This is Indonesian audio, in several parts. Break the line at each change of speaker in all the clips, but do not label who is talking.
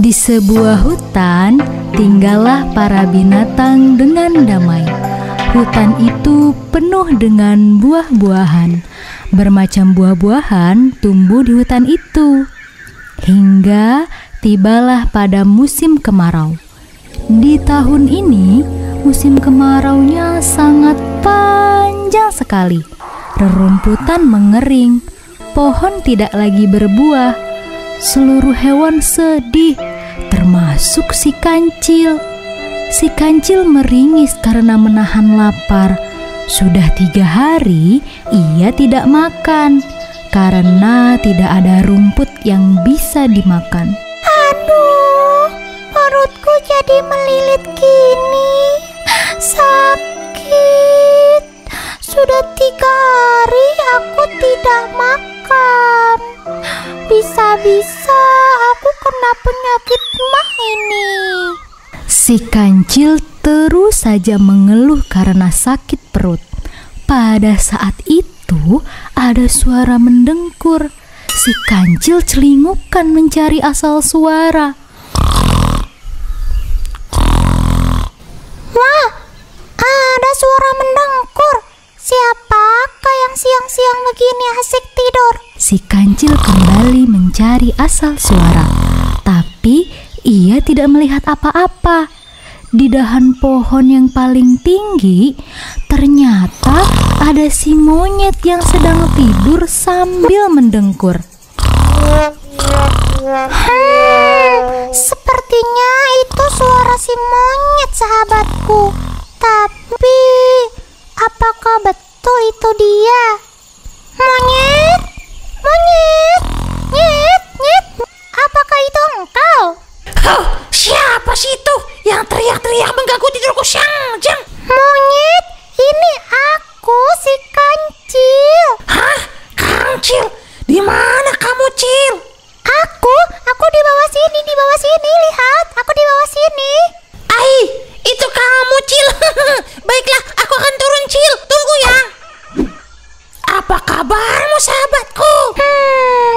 Di sebuah hutan, tinggallah para binatang dengan damai. Hutan itu penuh dengan buah-buahan. Bermacam buah-buahan tumbuh di hutan itu. Hingga tibalah pada musim kemarau. Di tahun ini, musim kemaraunya sangat panjang sekali. Rerumputan mengering, pohon tidak lagi berbuah. Seluruh hewan sedih, termasuk si kancil. Si kancil meringis karena menahan lapar. Sudah 3 hari ia tidak makan karena tidak ada rumput yang bisa dimakan.
Aduh, perutku jadi melilit gini. Sakit. Sudah 3 hari aku tidak makan. Bisa-bisa aku kena penyakit mah ini.
Si kancil terus saja mengeluh karena sakit perut. Pada saat itu ada suara mendengkur. Si kancil celingukan mencari asal suara.
Wah, ada suara mendengkur. Siapakah yang siang-siang begini asik tidur?
Si kancil kembali mencari asal suara, tapi ia tidak melihat apa-apa. Di dahan pohon yang paling tinggi, ternyata ada si monyet yang sedang tidur sambil mendengkur.
Sepertinya itu suara si monyet, sahabatku. Tapi apakah betul itu dia? Monyet, monyet, nyet, nyet. Apakah itu engkau?
Oh, siapa sih itu yang teriak-teriak mengganggu tidurku siang-siang?
Monyet, ini aku si kancil.
Hah? Kancil? Di mana kamu, Cil?
Aku di bawah sini, lihat, aku di bawah sini.
Ai, itu kamu, Cil. Baiklah, aku akan turun, Cil. Tunggu ya. Apa kabarmu, sahabatku?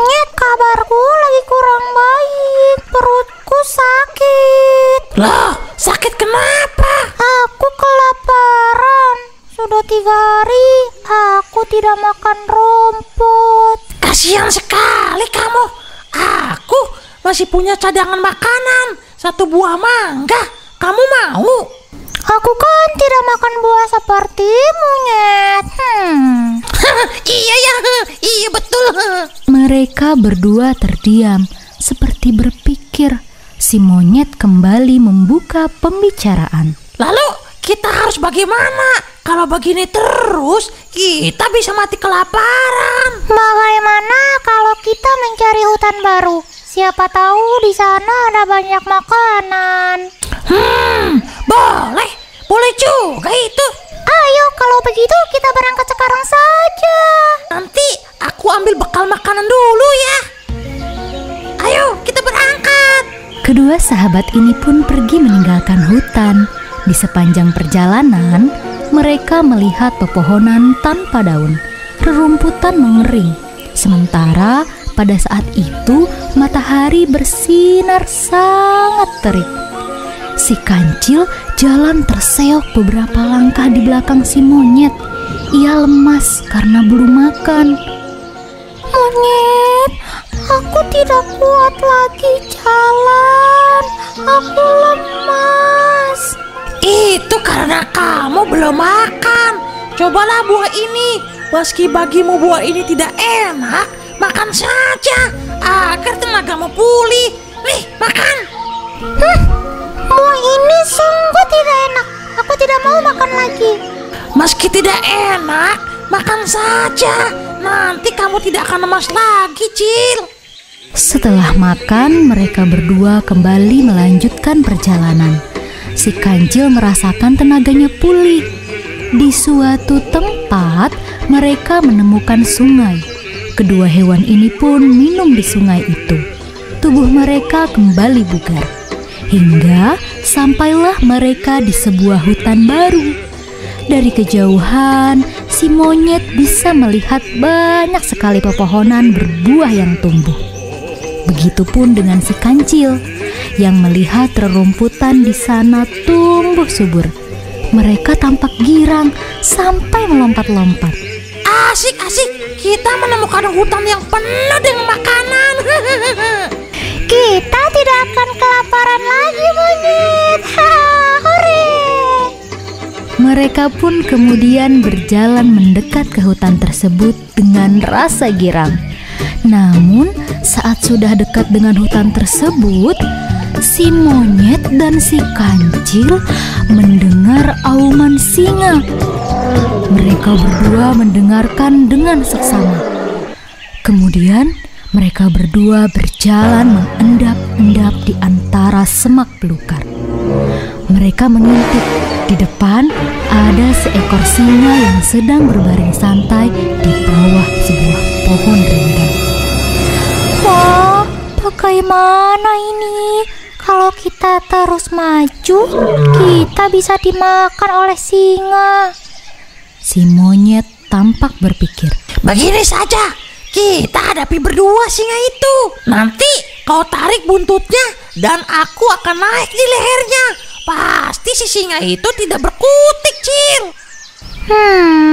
Nyet, kabarku lagi kurang baik. Perutku sakit.
Loh, sakit kenapa?
Aku kelaparan. Sudah 3 hari aku tidak makan rumput.
Kasihan sekali kamu. Aku masih punya cadangan makanan. 1 buah mangga. Kamu mau?
Aku kan tidak makan buah sepertimu, Nyet.
Iya betul.
Mereka berdua terdiam, seperti berpikir. Si monyet kembali membuka pembicaraan.
Lalu kita harus bagaimana? Kalau begini terus, kita bisa mati kelaparan.
Bagaimana kalau kita mencari hutan baru? Siapa tahu di sana ada banyak makanan.
Boleh juga itu.
Ayo, kalau begitu kita berangkat sekarang saja.
Nanti aku ambil bekal makanan dulu ya. Ayo, kita berangkat.
Kedua sahabat ini pun pergi meninggalkan hutan. Di sepanjang perjalanan, mereka melihat pepohonan tanpa daun. Rerumputan mengering. Sementara pada saat itu matahari bersinar sangat terik. Si kancil jalan terseok beberapa langkah di belakang si monyet. Ia lemas karena belum makan.
Monyet, aku tidak kuat lagi jalan. Aku lemas.
Itu karena kamu belum makan. Cobalah buah ini. Meski bagimu buah ini tidak enak, makan saja agar tenagamu pulih. Nih, makan.
Buah ini sungguh tidak enak. Aku tidak mau makan lagi.
Meski tidak enak, makan saja. Nanti kamu tidak akan lemas lagi, Cil.
Setelah makan, mereka berdua kembali melanjutkan perjalanan. Si kancil merasakan tenaganya pulih. Di suatu tempat, mereka menemukan sungai. Kedua hewan ini pun minum di sungai itu. Tubuh mereka kembali bugar. Hingga sampailah mereka di sebuah hutan baru. Dari kejauhan, si monyet bisa melihat banyak sekali pepohonan berbuah yang tumbuh. Begitupun dengan si kancil yang melihat rerumputan di sana tumbuh subur. Mereka tampak girang sampai melompat-lompat.
Asik, kita menemukan hutan yang penuh dengan makanan.
Kita tidak akan kelaparan lagi, monyet. Hore!
Mereka pun kemudian berjalan mendekat ke hutan tersebut dengan rasa girang. Namun saat sudah dekat dengan hutan tersebut, si monyet dan si kancil mendengar auman singa. Mereka berdua mendengarkan dengan seksama. Kemudian mereka berdua berjalan mengendap-endap di antara semak belukar. Mereka mengintip. Di depan ada seekor singa yang sedang berbaring santai di bawah sebuah pohon rindang.
Wah, bagaimana ini? Kalau kita terus maju, kita bisa dimakan oleh singa.
Si monyet tampak berpikir.
Begini saja, kita hadapi berdua singa itu. Nanti kau tarik buntutnya dan aku akan naik di lehernya. Pasti si singa itu tidak berkutik, Cil.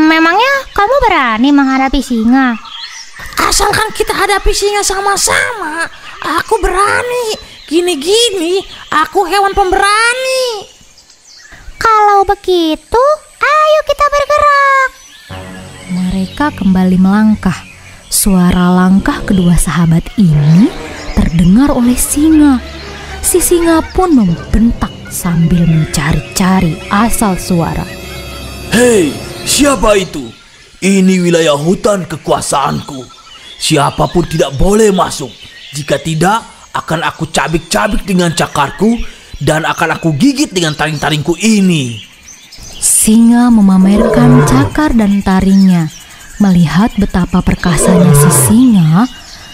Memangnya kamu berani menghadapi singa?
Asalkan kita hadapi singa sama-sama, aku berani. Gini-gini, aku hewan pemberani.
Kalau begitu, ayo kita bergerak.
Mereka kembali melangkah. Suara langkah kedua sahabat ini terdengar oleh singa. Si singa pun membentak sambil mencari-cari asal suara.
Hei, siapa itu? Ini wilayah hutan kekuasaanku. Siapapun tidak boleh masuk. Jika tidak, akan aku cabik-cabik dengan cakarku dan akan aku gigit dengan taring-taringku ini.
Singa memamerkan cakar dan taringnya. Melihat betapa perkasanya si singa,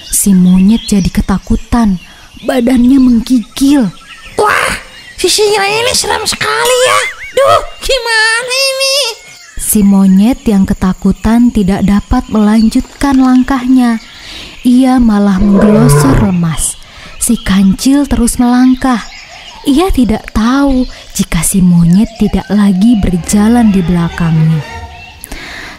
si monyet jadi ketakutan. Badannya menggigil.
Wah, si singa ini seram sekali ya. Duh, gimana ini?
Si monyet yang ketakutan tidak dapat melanjutkan langkahnya. Ia malah menggelosor lemas. Si kancil terus melangkah. Ia tidak tahu jika si monyet tidak lagi berjalan di belakangnya.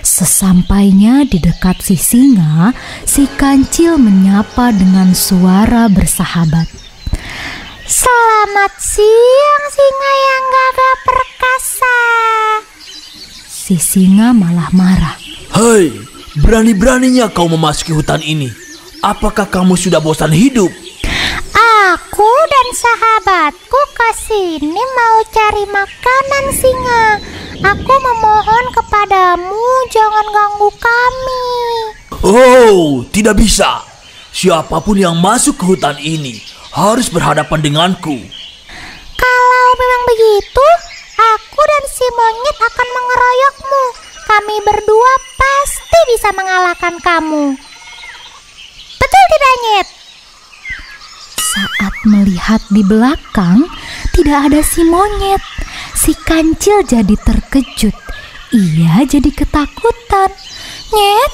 Sesampainya di dekat si singa, si kancil menyapa dengan suara bersahabat.
Selamat siang, singa yang gagah perkasa.
Si singa malah marah.
Hei, berani-beraninya kau memasuki hutan ini. Apakah kamu sudah bosan hidup?
Aku dan sahabatku kesini mau cari makanan, singa. Aku memohon kepadamu, jangan ganggu kami.
Oh, tidak bisa. Siapapun yang masuk ke hutan ini harus berhadapan denganku.
Kalau memang begitu, aku dan si monyet akan mengeroyokmu. Kami berdua pasti bisa mengalahkan kamu. Betul tidak, Nyet?
Saat melihat di belakang, tidak ada si monyet. Si kancil jadi terkejut. Ia jadi ketakutan.
Nyet,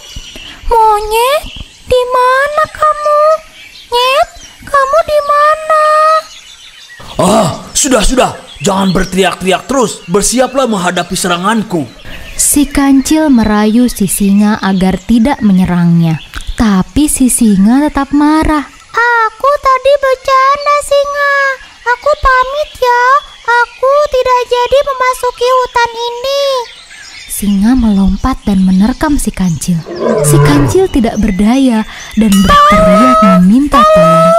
monyet, di mana kamu? Nyet, kamu di mana?
Sudah. Jangan berteriak-teriak terus. Bersiaplah menghadapi seranganku.
Si kancil merayu si singa agar tidak menyerangnya. Tapi si singa tetap marah.
Aku tadi bercanda, singa. Aku pamit ya. Aku tidak jadi memasuki hutan ini.
Singa melompat dan menerkam si kancil. Si kancil tidak berdaya dan berteriak meminta tolong.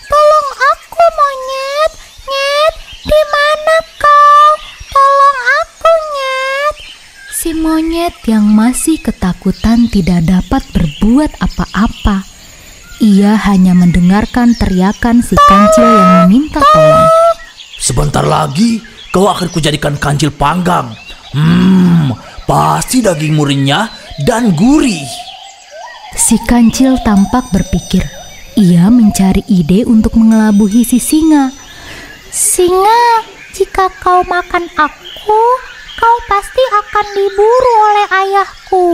Tolong aku, monyet. Nyet, di mana kau? Tolong aku, Nyet.
Si monyet yang masih ketakutan tidak dapat berbuat apa-apa. Ia hanya mendengarkan teriakan si kancil yang meminta tolong.
Sebentar lagi kau akan kujadikan kancil panggang. Pasti dagingmu renyah dan gurih.
Si kancil tampak berpikir. Ia mencari ide untuk mengelabuhi si singa.
Singa, jika kau makan aku, kau pasti akan diburu oleh ayahku.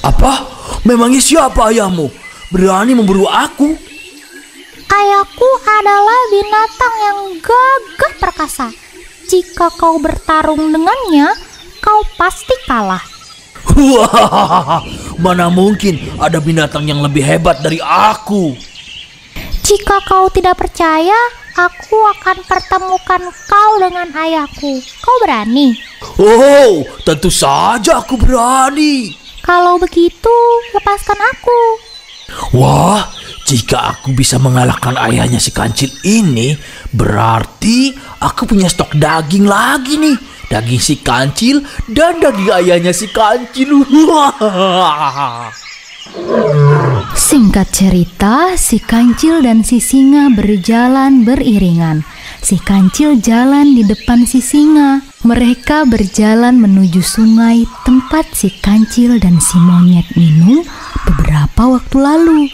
Apa? Memangnya siapa ayahmu? berani memburu aku?
Ayahku adalah binatang yang gagah perkasa. Jika kau bertarung dengannya, kau pasti kalah.
Wah, mana mungkin ada binatang yang lebih hebat dari aku?
Jika kau tidak percaya, aku akan pertemukan kau dengan ayahku. Kau berani?
Oh, tentu saja aku berani.
Kalau begitu, lepaskan aku.
Wah, jika aku bisa mengalahkan ayahnya si kancil ini, berarti aku punya stok daging lagi nih. Daging si kancil dan daging ayahnya si kancil.
Singkat cerita, si kancil dan si singa berjalan beriringan. Si kancil jalan di depan si singa. Mereka berjalan menuju sungai tempat si kancil dan si monyet minum beberapa waktu lalu.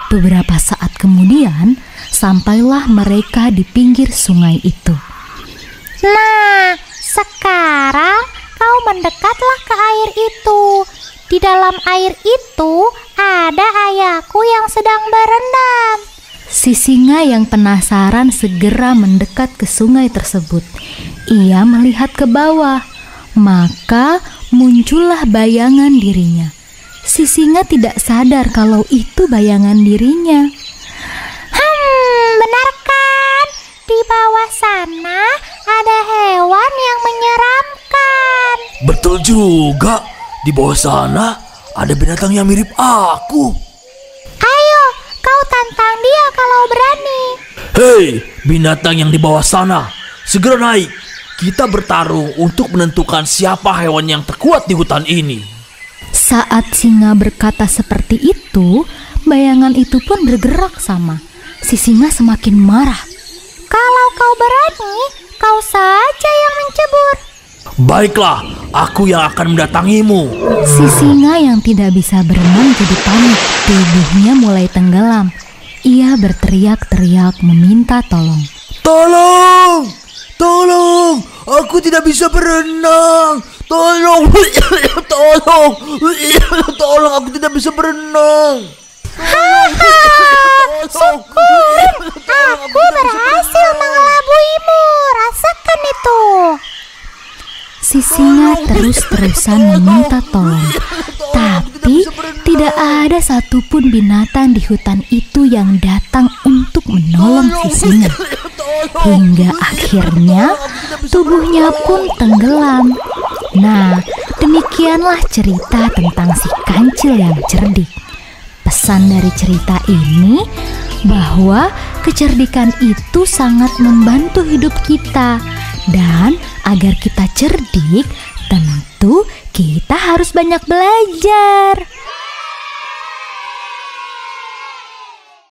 Beberapa saat kemudian, sampailah mereka di pinggir sungai itu.
Nah, sekarang kau mendekatlah ke air itu. Di dalam air itu ada ayahku yang sedang berendam.
Si singa yang penasaran segera mendekat ke sungai tersebut. Ia melihat ke bawah, maka muncullah bayangan dirinya. Si singa tidak sadar kalau itu bayangan dirinya.
Benar kan? Di bawah sana ada hewan yang menyeramkan.
Betul juga, di bawah sana ada binatang yang mirip aku.
Ayo, kau tantang dia kalau berani.
Hei, binatang yang di bawah sana, segera naik. Kita bertarung untuk menentukan siapa hewan yang terkuat di hutan ini.
Saat singa berkata seperti itu, bayangan itu pun bergerak sama. Si singa semakin marah.
Kalau kau berani, kau saja yang mencebur.
Baiklah, aku yang akan mendatangimu.
Si singa yang tidak bisa berenang jadi panik. Tubuhnya mulai tenggelam. Ia berteriak-teriak meminta tolong.
Tolong! Tolong! Aku tidak bisa berenang! Tolong! Tolong! Tolong, aku tidak bisa berenang!
Syukur, aku berhasil mengelabuimu. Rasakan itu.
Si singa terus-terusan meminta tolong. Tapi tidak ada satupun binatang di hutan itu yang datang untuk menolong si singa. Hingga akhirnya tubuhnya pun tenggelam. Nah, demikianlah cerita tentang si kancil yang cerdik. Pesan dari cerita ini bahwa kecerdikan itu sangat membantu hidup kita. Dan agar kita cerdik, tentu kita harus banyak belajar.